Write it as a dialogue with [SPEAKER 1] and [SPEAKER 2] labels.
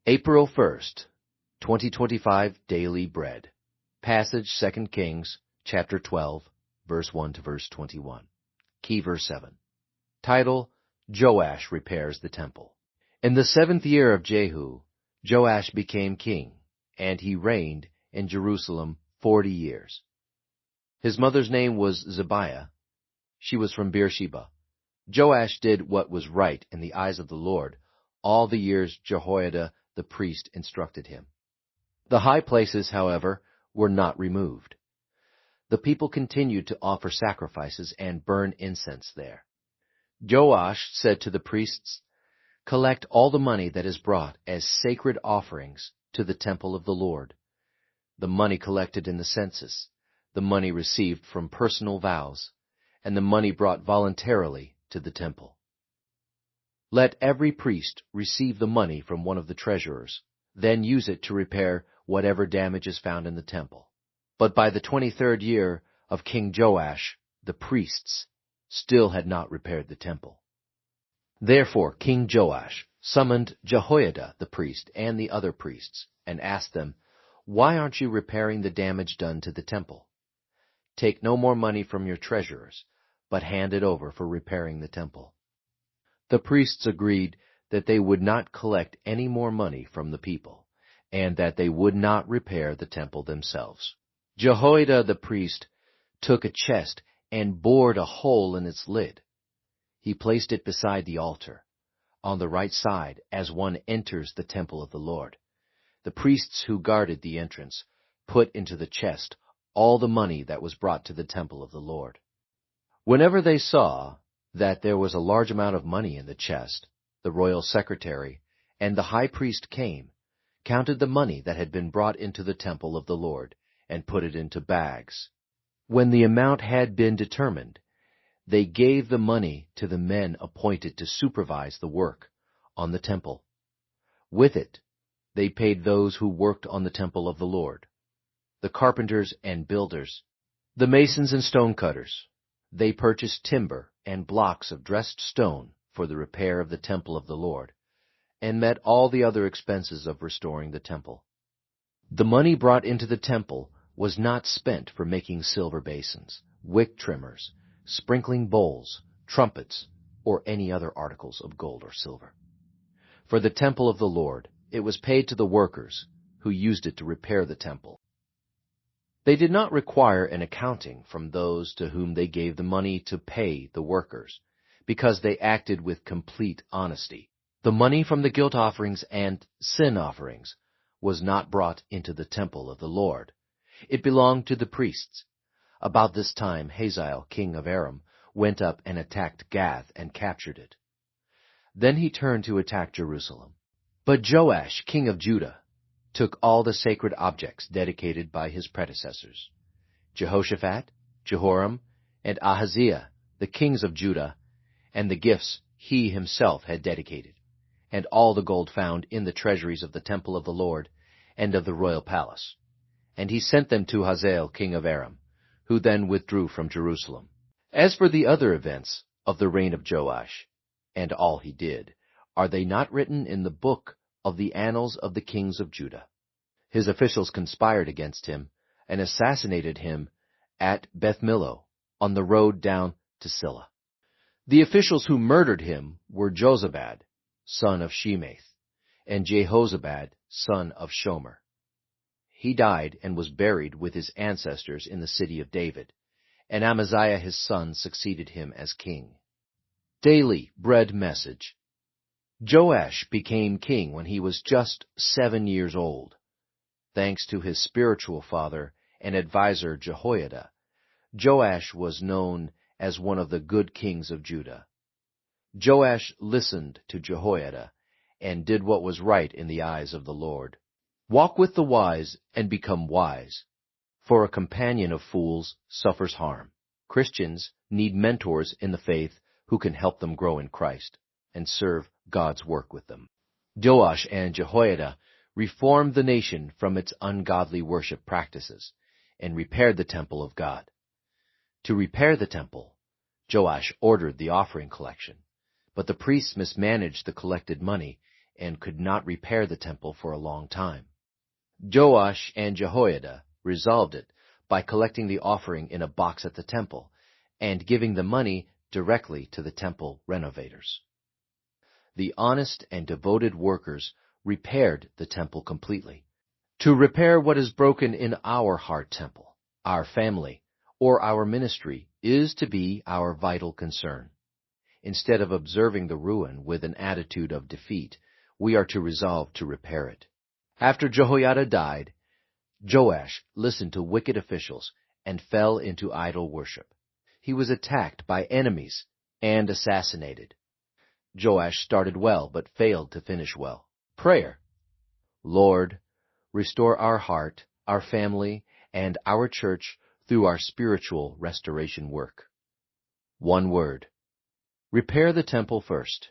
[SPEAKER 1] April 1st, 2025 Daily Bread. Passage 2 Kings, chapter 12, verse 1 to verse 21. Key verse 7. Title, Joash repairs the temple. In the 7th year of Jehu, Joash became king, and he reigned in Jerusalem 40 years. His mother's name was Zebiah. She was from Beersheba. Joash did what was right in the eyes of the Lord all the years Jehoiada the priest instructed him. The high places, however, were not removed. The people continued to offer sacrifices and burn incense there. Joash said to the priests, "Collect all the money that is brought as sacred offerings to the temple of the Lord, the money collected in the census, the money received from personal vows, and the money brought voluntarily to the temple. Let every priest receive the money from one of the treasurers, then use it to repair whatever damage is found in the temple." But by the 23rd year of King Joash, the priests still had not repaired the temple. Therefore King Joash summoned Jehoiada the priest and the other priests, and asked them, "Why aren't you repairing the damage done to the temple? Take no more money from your treasurers, but hand it over for repairing the temple." The priests agreed that they would not collect any more money from the people, and that they would not repair the temple themselves. Jehoiada the priest took a chest and bored a hole in its lid. He placed it beside the altar, on the right side as one enters the temple of the Lord. The priests who guarded the entrance put into the chest all the money that was brought to the temple of the Lord. Whenever they saw that there was a large amount of money in the chest, the royal secretary and the high priest came, counted the money that had been brought into the temple of the Lord, and put it into bags. When the amount had been determined, they gave the money to the men appointed to supervise the work on the temple. With it, they paid those who worked on the temple of the Lord, the carpenters and builders, the masons and stonecutters. They purchased timber and blocks of dressed stone for the repair of the temple of the Lord, and met all the other expenses of restoring the temple. The money brought into the temple was not spent for making silver basins, wick trimmers, sprinkling bowls, trumpets, or any other articles of gold or silver. For the temple of the Lord, it was paid to the workers who used it to repair the temple. They did not require an accounting from those to whom they gave the money to pay the workers, because they acted with complete honesty. The money from the guilt offerings and sin offerings was not brought into the temple of the Lord. It belonged to the priests. About this time Hazael, king of Aram, went up and attacked Gath and captured it. Then he turned to attack Jerusalem. But Joash, king of Judah, took all the sacred objects dedicated by his predecessors, Jehoshaphat, Jehoram, and Ahaziah, the kings of Judah, and the gifts he himself had dedicated, and all the gold found in the treasuries of the temple of the Lord and of the royal palace. And he sent them to Hazael, king of Aram, who then withdrew from Jerusalem. As for the other events of the reign of Joash, and all he did, are they not written in the book of the annals of the kings of Judah? His officials conspired against him and assassinated him at Beth-Millo, on the road down to Silla. The officials who murdered him were Jozabad, son of Shemath, and Jehozabad, son of Shomer. He died and was buried with his ancestors in the city of David, and Amaziah his son succeeded him as king. Daily Bread Message. Joash became king when he was just 7 years old. Thanks to his spiritual father and advisor Jehoiada, Joash was known as one of the good kings of Judah. Joash listened to Jehoiada and did what was right in the eyes of the Lord. Walk with the wise and become wise, for a companion of fools suffers harm. Christians need mentors in the faith who can help them grow in Christ and serve God's work with them. Joash and Jehoiada reformed the nation from its ungodly worship practices and repaired the temple of God. To repair the temple, Joash ordered the offering collection, but the priests mismanaged the collected money and could not repair the temple for a long time. Joash and Jehoiada resolved it by collecting the offering in a box at the temple and giving the money directly to the temple renovators. The honest and devoted workers repaired the temple completely. To repair what is broken in our heart temple, our family, or our ministry is to be our vital concern. Instead of observing the ruin with an attitude of defeat, we are to resolve to repair it. After Jehoiada died, Joash listened to wicked officials and fell into idol worship. He was attacked by enemies and assassinated. Joash started well but failed to finish well. Prayer. Lord, restore our heart, our family, and our church through our spiritual restoration work. One word. Repair the temple first.